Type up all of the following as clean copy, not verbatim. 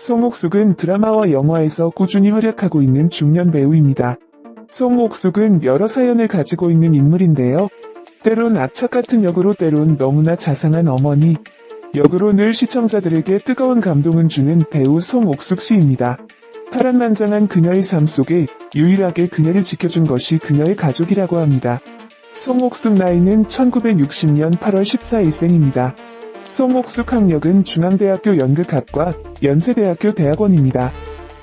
송옥숙은 드라마와 영화에서 꾸준히 활약하고 있는 중년 배우입니다. 송옥숙은 여러 사연을 가지고 있는 인물인데요. 때론 악착 같은 역으로 때론 너무나 자상한 어머니, 역으로 늘 시청자들에게 뜨거운 감동을 주는 배우 송옥숙 씨입니다. 파란만장한 그녀의 삶 속에 유일하게 그녀를 지켜준 것이 그녀의 가족이라고 합니다. 송옥숙 나이는 1960년 8월 14일생입니다. 송옥숙 학력은 중앙대학교 연극학과, 연세대학교 대학원입니다.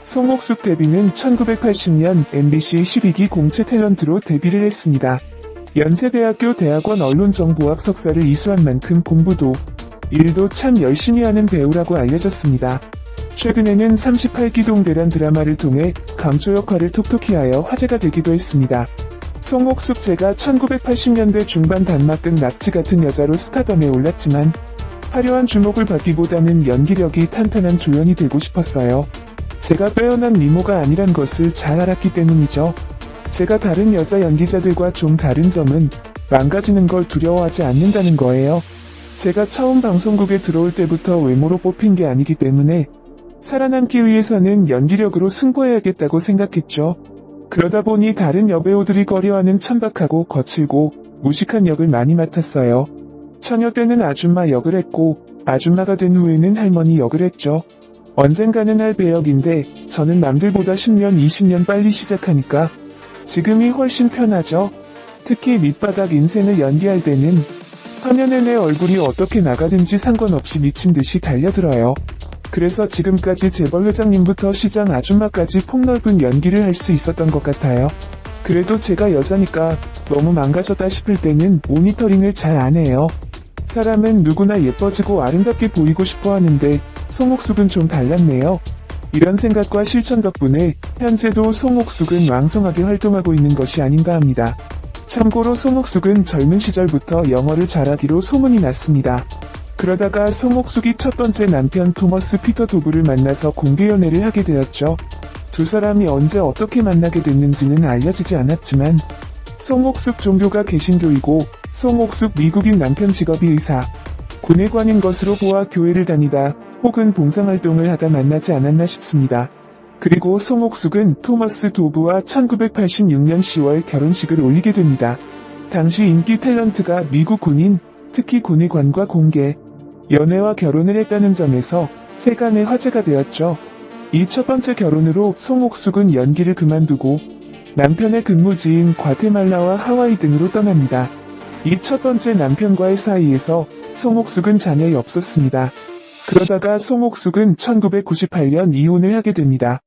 송옥숙 데뷔는 1980년 MBC 12기 공채 탤런트로 데뷔를 했습니다. 연세대학교 대학원 언론정보학 석사를 이수한 만큼 공부도, 일도 참 열심히 하는 배우라고 알려졌습니다. 최근에는 38기동대란 드라마를 통해 감초 역할을 톡톡히 하여 화제가 되기도 했습니다. 송옥숙 제가 1980년대 중반 단막극 낙지 같은 여자로 스타덤에 올랐지만 화려한 주목을 받기보다는 연기력이 탄탄한 조연이 되고 싶었어요. 제가 빼어난 미모가 아니란 것을 잘 알았기 때문이죠. 제가 다른 여자 연기자들과 좀 다른 점은 망가지는 걸 두려워하지 않는다는 거예요. 제가 처음 방송국에 들어올 때부터 외모로 뽑힌 게 아니기 때문에 살아남기 위해서는 연기력으로 승부해야겠다고 생각했죠. 그러다 보니 다른 여배우들이 꺼려하는 천박하고 거칠고 무식한 역을 많이 맡았어요. 처녀 때는 아줌마 역을 했고 아줌마가 된 후에는 할머니 역을 했죠. 언젠가는 할 배역인데 저는 남들보다 10년 20년 빨리 시작하니까 지금이 훨씬 편하죠. 특히 밑바닥 인생을 연기할 때는 화면에 내 얼굴이 어떻게 나가든지 상관없이 미친듯이 달려들어요. 그래서 지금까지 재벌 회장님부터 시장 아줌마까지 폭넓은 연기를 할 수 있었던 것 같아요. 그래도 제가 여자니까 너무 망가졌다 싶을 때는 모니터링을 잘 안 해요. 사람은 누구나 예뻐지고 아름답게 보이고 싶어 하는데 송옥숙은 좀 달랐네요. 이런 생각과 실천 덕분에 현재도 송옥숙은 왕성하게 활동하고 있는 것이 아닌가 합니다. 참고로 송옥숙은 젊은 시절부터 영어를 잘하기로 소문이 났습니다. 그러다가 송옥숙이 첫 번째 남편 토머스 피터 도브를 만나서 공개 연애를 하게 되었죠. 두 사람이 언제 어떻게 만나게 됐는지는 알려지지 않았지만 송옥숙 종교가 개신교이고 송옥숙 미국인 남편 직업이 의사, 군의관인 것으로 보아 교회를 다니다 혹은 봉사활동을 하다 만나지 않았나 싶습니다. 그리고 송옥숙은 토머스 도브와 1986년 10월 결혼식을 올리게 됩니다. 당시 인기 탤런트가 미국 군인, 특히 군의관과 공개, 연애와 결혼을 했다는 점에서 세간의 화제가 되었죠. 이 첫 번째 결혼으로 송옥숙은 연기를 그만두고 남편의 근무지인 과테말라와 하와이 등으로 떠납니다. 이 첫 번째 남편과의 사이에서 송옥숙은 자녀이 없었습니다. 그러다가 송옥숙은 1998년 이혼을 하게 됩니다.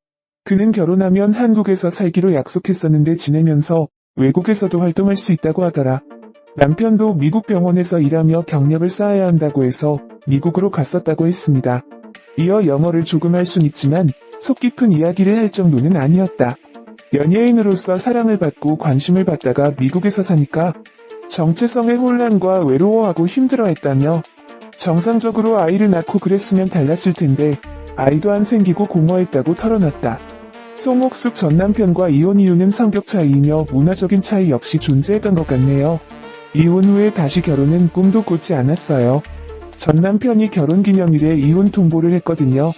그는 결혼하면 한국에서 살기로 약속했었는데 지내면서 외국에서도 활동할 수 있다고 하더라. 남편도 미국 병원에서 일하며 경력을 쌓아야 한다고 해서 미국으로 갔었다고 했습니다. 이어 영어를 조금 할 순 있지만 속 깊은 이야기를 할 정도는 아니었다. 연예인으로서 사랑을 받고 관심을 받다가 미국에서 사니까 정체성의 혼란과 외로워하고 힘들어했다며 정상적으로 아이를 낳고 그랬으면 달랐을 텐데 아이도 안 생기고 공허했다고 털어놨다. 송옥숙 전 남편과 이혼 이유는 성격 차이이며 문화적인 차이 역시 존재했던 것 같네요. 이혼 후에 다시 결혼은 꿈도 꾸지 않았어요. 전 남편이 결혼기념일에 이혼 통보를 했거든요.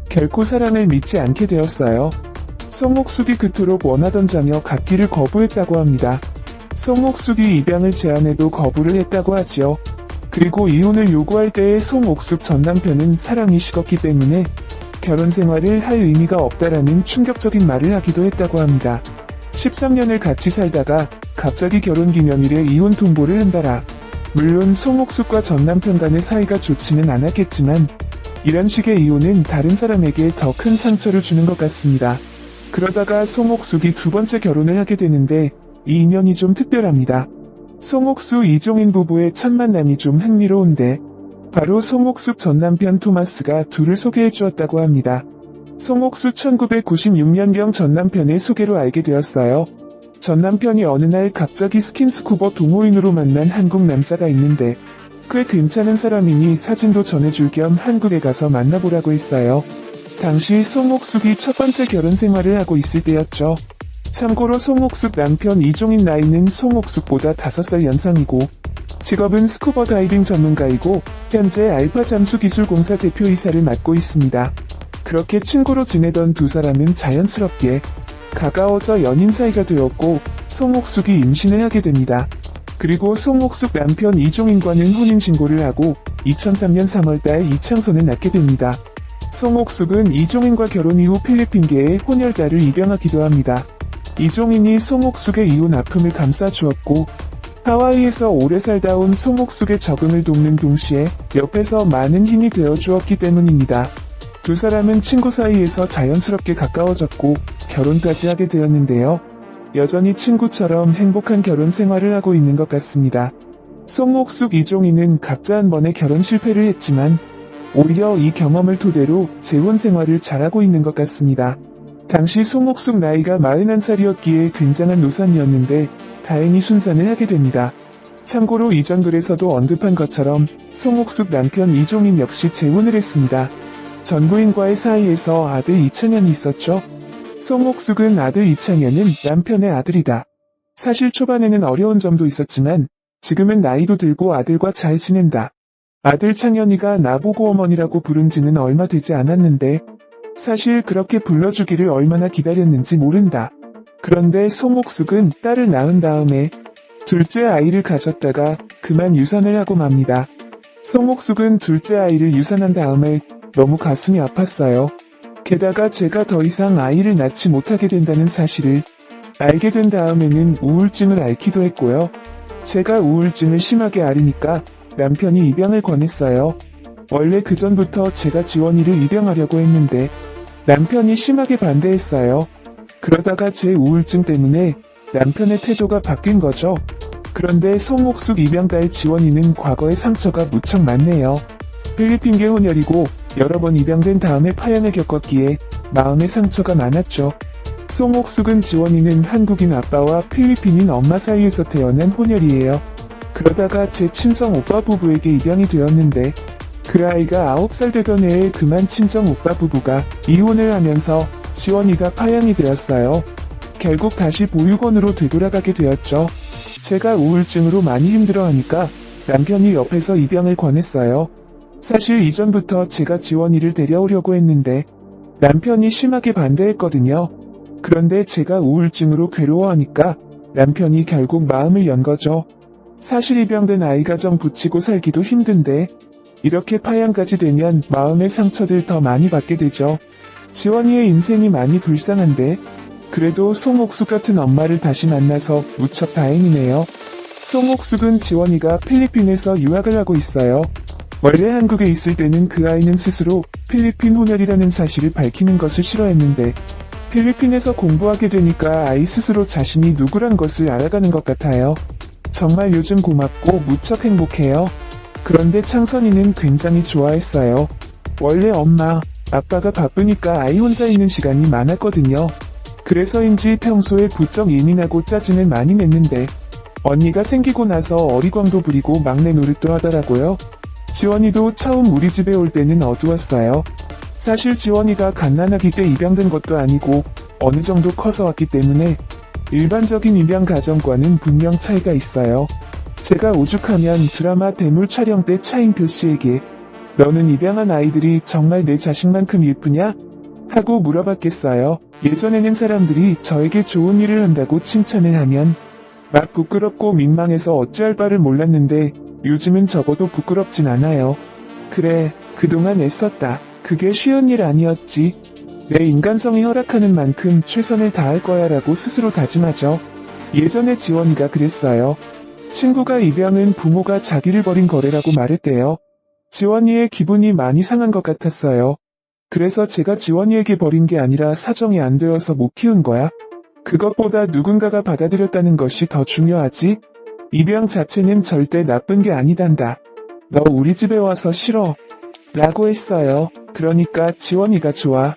결코 사랑을 믿지 않게 되었어요. 송옥숙이 그토록 원하던 자녀 갖기를 거부했다고 합니다. 송옥숙이 입양을 제안해도 거부를 했다고 하지요. 그리고 이혼을 요구할 때의 송옥숙 전 남편은 사랑이 식었기 때문에 결혼 생활을 할 의미가 없다라는 충격적인 말을 하기도 했다고 합니다. 13년을 같이 살다가 갑자기 결혼기념일에 이혼 통보를 한다라. 물론 송옥숙과 전 남편 간의 사이가 좋지는 않았겠지만 이런 식의 이혼은 다른 사람에게 더 큰 상처를 주는 것 같습니다. 그러다가 송옥숙이 두 번째 결혼을 하게 되는데 이 인연이 좀 특별합니다. 송옥숙 이종인 부부의 첫 만남이 좀 흥미로운데 바로 송옥숙 전 남편 토마스가 둘을 소개해 주었다고 합니다. 송옥숙 1996년경 전 남편의 소개로 알게 되었어요. 전 남편이 어느 날 갑자기 스킨스쿠버 동호인으로 만난 한국 남자가 있는데 꽤 괜찮은 사람이니 사진도 전해줄 겸 한국에 가서 만나보라고 했어요. 당시 송옥숙이 첫 번째 결혼 생활을 하고 있을 때였죠. 참고로 송옥숙 남편 이종인 나이는 송옥숙보다 5살 연상이고 직업은 스쿠버 다이빙 전문가이고 현재 알파 잠수기술공사 대표이사를 맡고 있습니다. 그렇게 친구로 지내던 두 사람은 자연스럽게 가까워져 연인 사이가 되었고 송옥숙이 임신을 하게 됩니다. 그리고 송옥숙 남편 이종인과는 혼인신고를 하고 2003년 3월달 이창선을 낳게 됩니다. 송옥숙은 이종인과 결혼 이후 필리핀계에 혼혈딸을 입양하기도 합니다. 이종인이 송옥숙의 이혼 아픔을 감싸주었고 하와이에서 오래 살다 온 송옥숙의 적응을 돕는 동시에 옆에서 많은 힘이 되어주었기 때문입니다. 두 사람은 친구 사이에서 자연스럽게 가까워졌고 결혼까지 하게 되었는데요. 여전히 친구처럼 행복한 결혼 생활을 하고 있는 것 같습니다. 송옥숙 이종인은 각자 한 번의 결혼 실패를 했지만 오히려 이 경험을 토대로 재혼 생활을 잘하고 있는 것 같습니다. 당시 송옥숙 나이가 41살이었기에 굉장한 노산이었는데 다행히 순산을 하게 됩니다. 참고로 이전 글에서도 언급한 것처럼 송옥숙 남편 이종인 역시 재혼을 했습니다. 전 부인과의 사이에서 아들 이창현이 있었죠. 송옥숙은 아들 이창현은 남편의 아들이다. 사실 초반에는 어려운 점도 있었지만 지금은 나이도 들고 아들과 잘 지낸다. 아들 창현이가 나보고 어머니라고 부른 지는 얼마 되지 않았는데 사실 그렇게 불러주기를 얼마나 기다렸는지 모른다. 그런데 송옥숙은 딸을 낳은 다음에 둘째 아이를 가졌다가 그만 유산을 하고 맙니다. 송옥숙은 둘째 아이를 유산한 다음에 너무 가슴이 아팠어요. 게다가 제가 더 이상 아이를 낳지 못하게 된다는 사실을 알게 된 다음에는 우울증을 앓기도 했고요. 제가 우울증을 심하게 앓으니까 남편이 입양을 권했어요. 원래 그전부터 제가 지원이를 입양하려고 했는데 남편이 심하게 반대했어요. 그러다가 제 우울증 때문에 남편의 태도가 바뀐 거죠. 그런데 송옥숙 입양딸 지원이는 과거의 상처가 무척 많네요. 필리핀계 혼혈이고 여러 번 입양된 다음에 파양을 겪었기에 마음의 상처가 많았죠. 송옥숙은 지원이는 한국인 아빠와 필리핀인 엄마 사이에서 태어난 혼혈이에요. 그러다가 제 친정 오빠 부부에게 입양이 되었는데 그 아이가 9살 되던 해에 그만 친정 오빠 부부가 이혼을 하면서 지원이가 파양이 되었어요. 결국 다시 보육원으로 되돌아가게 되었죠. 제가 우울증으로 많이 힘들어하니까 남편이 옆에서 입양을 권했어요. 사실 이전부터 제가 지원이를 데려오려고 했는데 남편이 심하게 반대했거든요. 그런데 제가 우울증으로 괴로워하니까 남편이 결국 마음을 연 거죠. 사실 입양된 아이 가정 붙이고 살기도 힘든데 이렇게 파양까지 되면 마음의 상처들 더 많이 받게 되죠. 지원이의 인생이 많이 불쌍한데 그래도 송옥숙 같은 엄마를 다시 만나서 무척 다행이네요. 송옥숙은 지원이가 필리핀에서 유학을 하고 있어요. 원래 한국에 있을 때는 그 아이는 스스로 필리핀 혼혈이라는 사실을 밝히는 것을 싫어했는데 필리핀에서 공부하게 되니까 아이 스스로 자신이 누구란 것을 알아가는 것 같아요. 정말 요즘 고맙고 무척 행복해요. 그런데 창선이는 굉장히 좋아했어요. 원래 엄마, 아빠가 바쁘니까 아이 혼자 있는 시간이 많았거든요. 그래서인지 평소에 부쩍 예민하고 짜증을 많이 냈는데 언니가 생기고 나서 어리광도 부리고 막내 노릇도 하더라고요. 지원이도 처음 우리 집에 올 때는 어두웠어요. 사실 지원이가 갓난아기 때 입양된 것도 아니고 어느 정도 커서 왔기 때문에 일반적인 입양 가정과는 분명 차이가 있어요. 제가 오죽하면 드라마 대물 촬영 때 차인표 씨에게 너는 입양한 아이들이 정말 내 자식만큼 예쁘냐? 하고 물어봤겠어요. 예전에는 사람들이 저에게 좋은 일을 한다고 칭찬을 하면 막 부끄럽고 민망해서 어찌할 바를 몰랐는데 요즘은 적어도 부끄럽진 않아요. 그래, 그동안 애썼다. 그게 쉬운 일 아니었지. 내 인간성이 허락하는 만큼 최선을 다할 거야 라고 스스로 다짐하죠. 예전에 지원이가 그랬어요. 친구가 입양은 부모가 자기를 버린 거래라고 말했대요. 지원이의 기분이 많이 상한 것 같았어요. 그래서 제가 지원이에게 버린 게 아니라 사정이 안 되어서 못 키운 거야. 그것보다 누군가가 받아들였다는 것이 더 중요하지. 입양 자체는 절대 나쁜 게 아니단다. 너 우리 집에 와서 싫어. 라고 했어요. 그러니까 지원이가 좋아.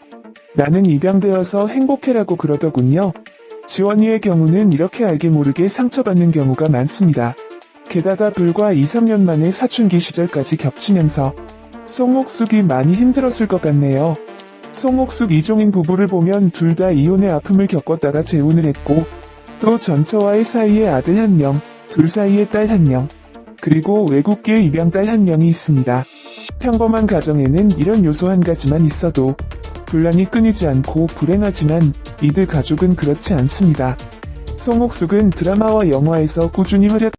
나는 입양되어서 행복해라고 그러더군요. 지원이의 경우는 이렇게 알게 모르게 상처받는 경우가 많습니다. 게다가 불과 2-3년 만에 사춘기 시절까지 겹치면서 송옥숙이 많이 힘들었을 것 같네요. 송옥숙 이종인 부부를 보면 둘 다 이혼의 아픔을 겪었다가 재혼을 했고 또 전처와의 사이에 아들 1명, 둘 사이에 딸 1명, 그리고 외국계 입양딸 1명이 있습니다. 평범한 가정에는 이런 요소 한 가지만 있어도 분란이 끊이지 않고 불행하지만 이들 가족은 그렇지 않습니다. 송옥숙은 드라마와 영화에서 꾸준히 활약